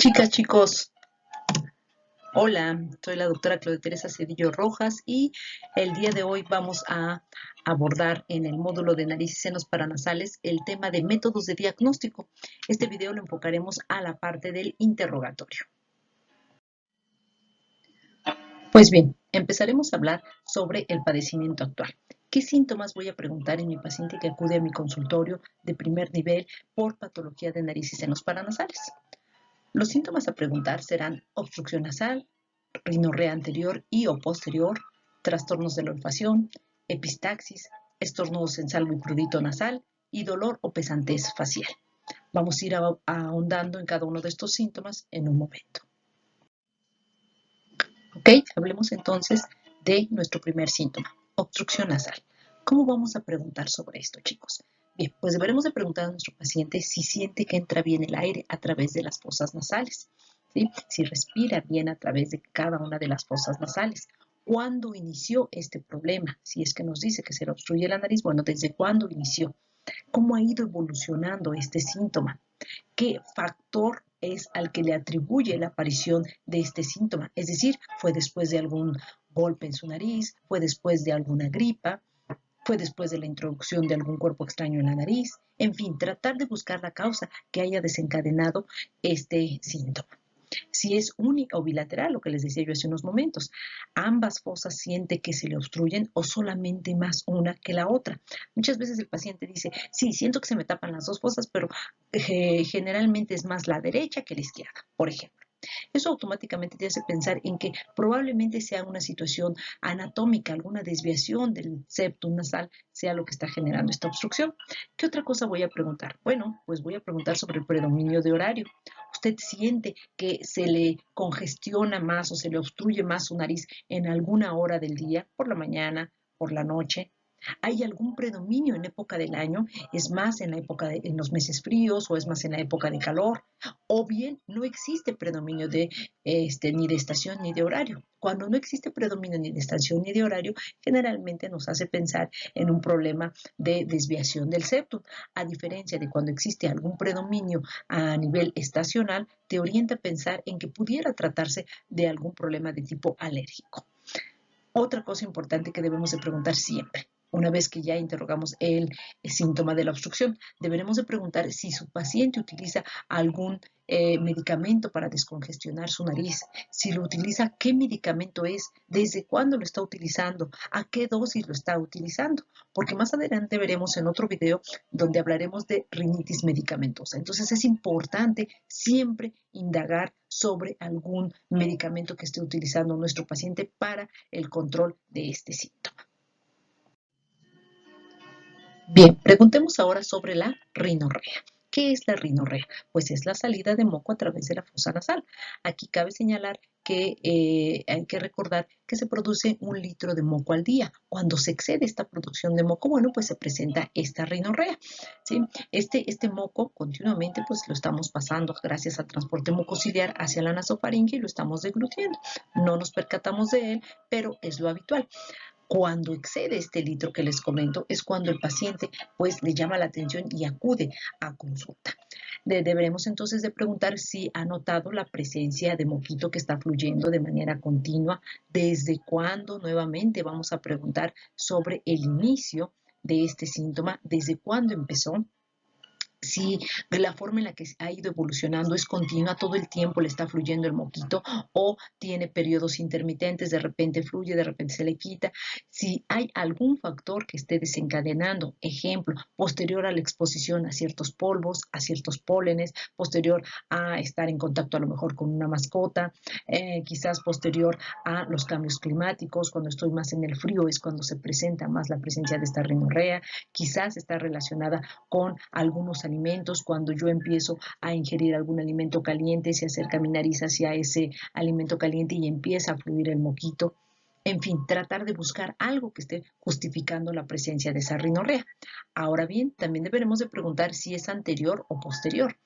Chicas, chicos, hola, soy la doctora Claudia Teresa Cedillo Rojas y el día de hoy vamos a abordar en el módulo de nariz y senos paranasales el tema de métodos de diagnóstico. Este video lo enfocaremos a la parte del interrogatorio. Pues bien, empezaremos a hablar sobre el padecimiento actual. ¿Qué síntomas voy a preguntar en mi paciente que acude a mi consultorio de primer nivel por patología de nariz y senos paranasales? Los síntomas a preguntar serán obstrucción nasal, rinorrea anterior y o posterior, trastornos de la olfacción, epistaxis, estornudos en salvo y prurito nasal y dolor o pesantez facial. Vamos a ir ahondando en cada uno de estos síntomas en un momento. Ok, hablemos entonces de nuestro primer síntoma, obstrucción nasal. ¿Cómo vamos a preguntar sobre esto, chicos? Bien, pues deberemos de preguntar a nuestro paciente si siente que entra bien el aire a través de las fosas nasales, ¿sí? Si respira bien a través de cada una de las fosas nasales. ¿Cuándo inició este problema? Si es que nos dice que se le obstruye la nariz, bueno, ¿desde cuándo inició? ¿Cómo ha ido evolucionando este síntoma? ¿Qué factor es al que le atribuye la aparición de este síntoma? Es decir, ¿fue después de algún golpe en su nariz? ¿Fue después de alguna gripa? ¿Fue después de la introducción de algún cuerpo extraño en la nariz? En fin, tratar de buscar la causa que haya desencadenado este síntoma. Si es única o bilateral, lo que les decía yo hace unos momentos, ambas fosas siente que se le obstruyen o solamente más una que la otra. Muchas veces el paciente dice, sí, siento que se me tapan las dos fosas, pero generalmente es más la derecha que la izquierda, por ejemplo. Eso automáticamente te hace pensar en que probablemente sea una situación anatómica, alguna desviación del septum nasal sea lo que está generando esta obstrucción. ¿Qué otra cosa voy a preguntar? Bueno, pues voy a preguntar sobre el predominio de horario. ¿Usted siente que se le congestiona más o se le obstruye más su nariz en alguna hora del día, por la mañana, por la noche? ¿Hay algún predominio en época del año? ¿Es más en la en los meses fríos o es más en la época de calor? O bien no existe predominio ni de estación ni de horario. Cuando no existe predominio ni de estación ni de horario, generalmente nos hace pensar en un problema de desviación del septum. A diferencia de cuando existe algún predominio a nivel estacional, te orienta a pensar en que pudiera tratarse de algún problema de tipo alérgico. Otra cosa importante que debemos de preguntar siempre, una vez que ya interrogamos el síntoma de la obstrucción, deberemos de preguntar si su paciente utiliza algún medicamento para descongestionar su nariz. Si lo utiliza, ¿qué medicamento es? ¿Desde cuándo lo está utilizando? ¿A qué dosis lo está utilizando? Porque más adelante veremos en otro video donde hablaremos de rinitis medicamentosa. Entonces es importante siempre indagar sobre algún medicamento que esté utilizando nuestro paciente para el control de este síntoma. Bien, preguntemos ahora sobre la rinorrea. ¿Qué es la rinorrea? Pues es la salida de moco a través de la fosa nasal. Aquí cabe señalar que hay que recordar que se produce 1 litro de moco al día. Cuando se excede esta producción de moco, bueno, pues se presenta esta rinorrea, ¿sí? Este moco continuamente pues lo estamos pasando gracias al transporte mucociliar hacia la nasofaringe y lo estamos deglutiendo. No nos percatamos de él, pero es lo habitual. Cuando excede este litro que les comento es cuando el paciente pues le llama la atención y acude a consulta. Deberemos entonces de preguntar si ha notado la presencia de moquito que está fluyendo de manera continua, desde cuándo nuevamente vamos a preguntar sobre el inicio de este síntoma, desde cuándo empezó. Si la forma en la que ha ido evolucionando es continua, todo el tiempo le está fluyendo el moquito o tiene periodos intermitentes, de repente fluye, de repente se le quita. Si hay algún factor que esté desencadenando, ejemplo, posterior a la exposición a ciertos polvos, a ciertos pólenes, posterior a estar en contacto a lo mejor con una mascota, quizás posterior a los cambios climáticos, cuando estoy más en el frío es cuando se presenta más la presencia de esta rinorrea, quizás está relacionada con algunos alimentos, cuando yo empiezo a ingerir algún alimento caliente, se acerca mi nariz hacia ese alimento caliente y empieza a fluir el moquito. En fin, tratar de buscar algo que esté justificando la presencia de esa rinorrea. Ahora bien, también deberemos de preguntar si es anterior o posterior.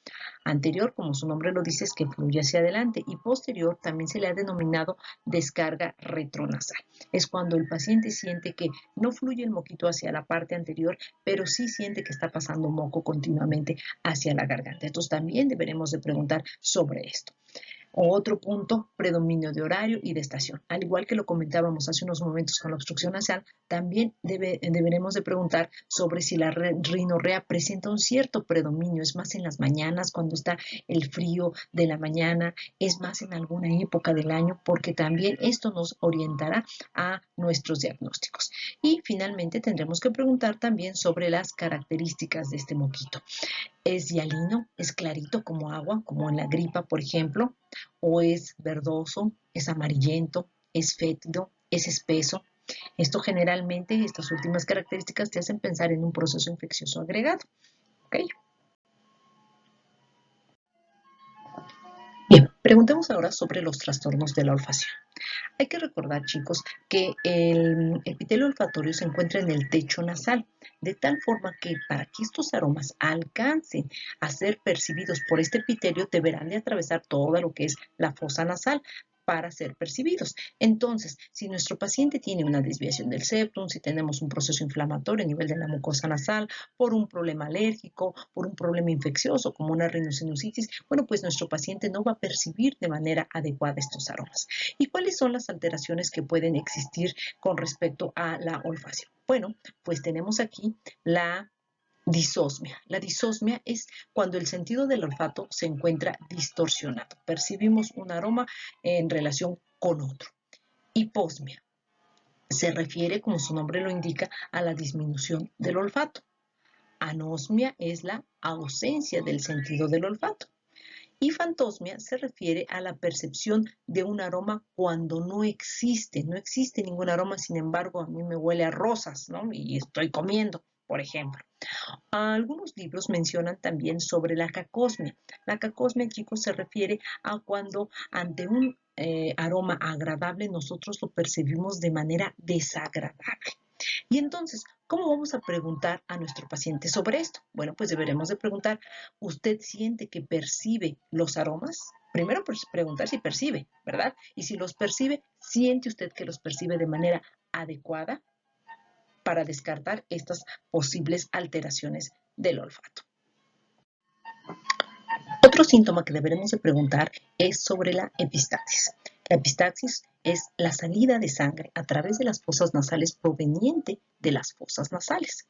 Anterior, como su nombre lo dice, es que fluye hacia adelante y posterior también se le ha denominado descarga retronasal. Es cuando el paciente siente que no fluye el moquito hacia la parte anterior, pero sí siente que está pasando moco continuamente hacia la garganta. Entonces también deberemos de preguntar sobre esto. Otro punto, predominio de horario y de estación. Al igual que lo comentábamos hace unos momentos con la obstrucción nasal, también deberemos de preguntar sobre si la rinorrea presenta un cierto predominio, es más en las mañanas cuando está el frío de la mañana, es más en alguna época del año, porque también esto nos orientará a nuestros diagnósticos. Y finalmente tendremos que preguntar también sobre las características de este moquito. ¿Es hialino? ¿Es clarito como agua, como en la gripa, por ejemplo? ¿O es verdoso? ¿Es amarillento? ¿Es fétido? ¿Es espeso? Esto generalmente, estas últimas características te hacen pensar en un proceso infeccioso agregado. ¿Ok? Bien, preguntemos ahora sobre los trastornos de la olfacción. Hay que recordar, chicos, que el epitelio olfatorio se encuentra en el techo nasal, de tal forma que para que estos aromas alcancen a ser percibidos por este epitelio, deberán de atravesar toda lo que es la fosa nasal para ser percibidos. Entonces, si nuestro paciente tiene una desviación del septum, si tenemos un proceso inflamatorio a nivel de la mucosa nasal, por un problema alérgico, por un problema infeccioso como una rinosinusitis, bueno, pues nuestro paciente no va a percibir de manera adecuada estos aromas. ¿Y cuáles son las alteraciones que pueden existir con respecto a la olfacción? Bueno, pues tenemos aquí la disosmia. La disosmia es cuando el sentido del olfato se encuentra distorsionado. Percibimos un aroma en relación con otro. Hiposmia. Se refiere, como su nombre lo indica, a la disminución del olfato. Anosmia es la ausencia del sentido del olfato. Y fantosmia se refiere a la percepción de un aroma cuando no existe ningún aroma, sin embargo, a mí me huele a rosas, ¿no? Y estoy comiendo, por ejemplo. Algunos libros mencionan también sobre la cacosmia. La cacosmia, chicos, se refiere a cuando ante un aroma agradable nosotros lo percibimos de manera desagradable. Y entonces, ¿cómo vamos a preguntar a nuestro paciente sobre esto? Bueno, pues deberemos de preguntar, ¿usted siente que percibe los aromas? Primero, pues preguntar si percibe, ¿verdad? Y si los percibe, ¿siente usted que los percibe de manera adecuada para descartar estas posibles alteraciones del olfato? Otro síntoma que deberemos de preguntar es sobre la epistaxis. La epistaxis es la salida de sangre a través de las fosas nasales proveniente de las fosas nasales.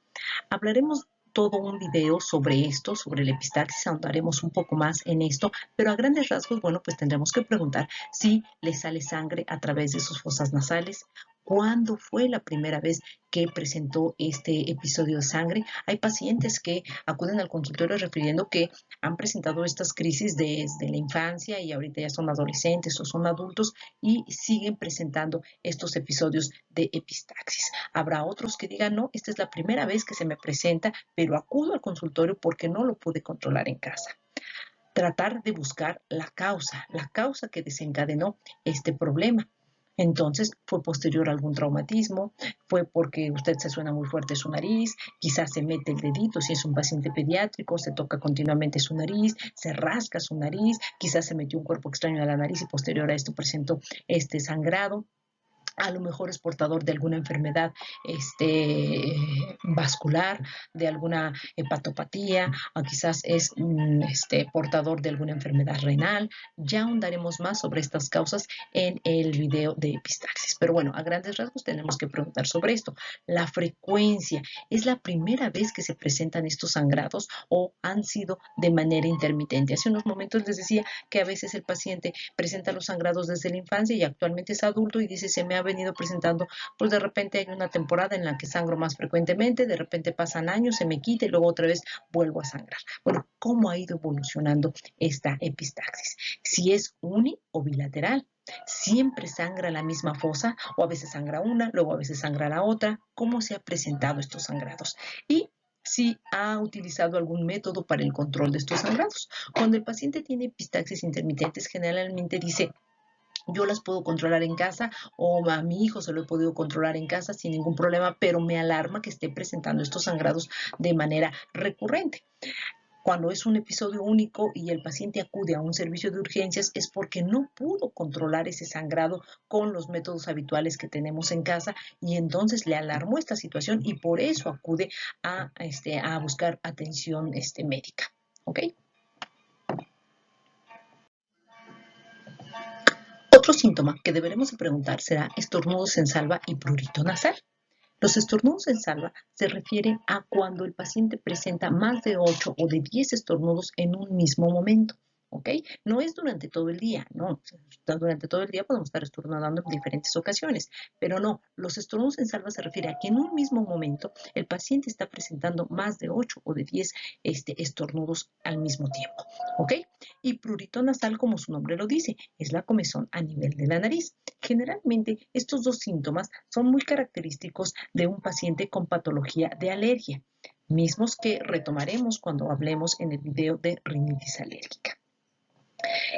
Hablaremos todo un video sobre esto, sobre la epistaxis, ahondaremos un poco más en esto, pero a grandes rasgos, bueno, pues tendremos que preguntar si le sale sangre a través de sus fosas nasales, cuándo fue la primera vez que presentó este episodio de sangre. Hay pacientes que acuden al consultorio refiriendo que han presentado estas crisis desde la infancia y ahorita ya son adolescentes o son adultos y siguen presentando estos episodios de epistaxis. Habrá otros que digan, no, esta es la primera vez que se me presenta, pero acudo al consultorio porque no lo pude controlar en casa. Tratar de buscar la causa que desencadenó este problema. Entonces, fue posterior a algún traumatismo, fue porque usted se suena muy fuerte su nariz, quizás se mete el dedito si es un paciente pediátrico, se toca continuamente su nariz, se rasca su nariz, quizás se metió un cuerpo extraño a la nariz y posterior a esto presentó este sangrado. A lo mejor es portador de alguna enfermedad vascular, de alguna hepatopatía, o quizás es portador de alguna enfermedad renal. Ya ahondaremos más sobre estas causas en el video de epistaxis. Pero bueno, a grandes rasgos tenemos que preguntar sobre esto. La frecuencia, ¿es la primera vez que se presentan estos sangrados o han sido de manera intermitente? Hace unos momentos les decía que a veces el paciente presenta los sangrados desde la infancia y actualmente es adulto y dice, se me ha venido presentando, pues de repente hay una temporada en la que sangro más frecuentemente, de repente pasan años, se me quita y luego otra vez vuelvo a sangrar. Bueno, ¿cómo ha ido evolucionando esta epistaxis? Si es uni o bilateral, siempre sangra la misma fosa o a veces sangra una, luego a veces sangra la otra, ¿cómo se ha presentado estos sangrados? Y si ha utilizado algún método para el control de estos sangrados. Cuando el paciente tiene epistaxis intermitentes, generalmente dice, yo las puedo controlar en casa o a mi hijo se lo he podido controlar en casa sin ningún problema, pero me alarma que esté presentando estos sangrados de manera recurrente. Cuando es un episodio único y el paciente acude a un servicio de urgencias es porque no pudo controlar ese sangrado con los métodos habituales que tenemos en casa y entonces le alarmó esta situación y por eso acude a buscar atención médica. ¿Ok? Otro síntoma que deberemos de preguntar será estornudos en salva y prurito nasal. Los estornudos en salva se refieren a cuando el paciente presenta más de 8 o de 10 estornudos en un mismo momento. ¿Ok? No es durante todo el día, no. Durante todo el día podemos estar estornudando en diferentes ocasiones, pero no. Los estornudos en salva se refiere a que en un mismo momento el paciente está presentando más de 8 o de 10 estornudos al mismo tiempo. ¿Ok? Y prurito nasal, como su nombre lo dice, es la comezón a nivel de la nariz. Generalmente, estos dos síntomas son muy característicos de un paciente con patología de alergia, mismos que retomaremos cuando hablemos en el video de rinitis alérgica.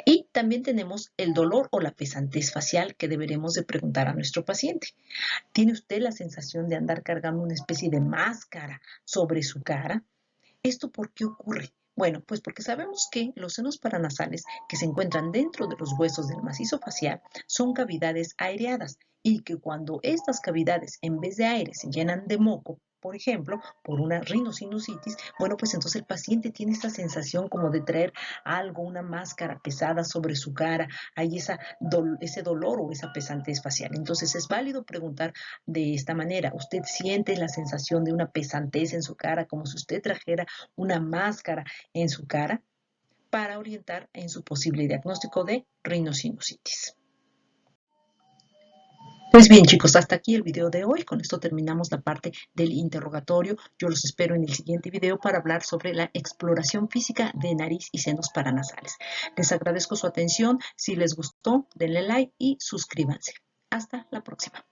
Y también tenemos el dolor o la pesantez facial que deberemos de preguntar a nuestro paciente. ¿Tiene usted la sensación de andar cargando una especie de máscara sobre su cara? ¿Esto por qué ocurre? Bueno, pues porque sabemos que los senos paranasales que se encuentran dentro de los huesos del macizo facial son cavidades aireadas y que cuando estas cavidades en vez de aire se llenan de moco, por ejemplo, por una rinosinusitis, bueno, pues entonces el paciente tiene esta sensación como de traer algo, una máscara pesada sobre su cara, hay ese dolor o esa pesantez facial. Entonces es válido preguntar de esta manera, ¿usted siente la sensación de una pesantez en su cara como si usted trajera una máscara en su cara? Para orientar en su posible diagnóstico de rinosinusitis. Pues bien, chicos, hasta aquí el video de hoy. Con esto terminamos la parte del interrogatorio. Yo los espero en el siguiente video para hablar sobre la exploración física de nariz y senos paranasales. Les agradezco su atención. Si les gustó, denle like y suscríbanse. Hasta la próxima.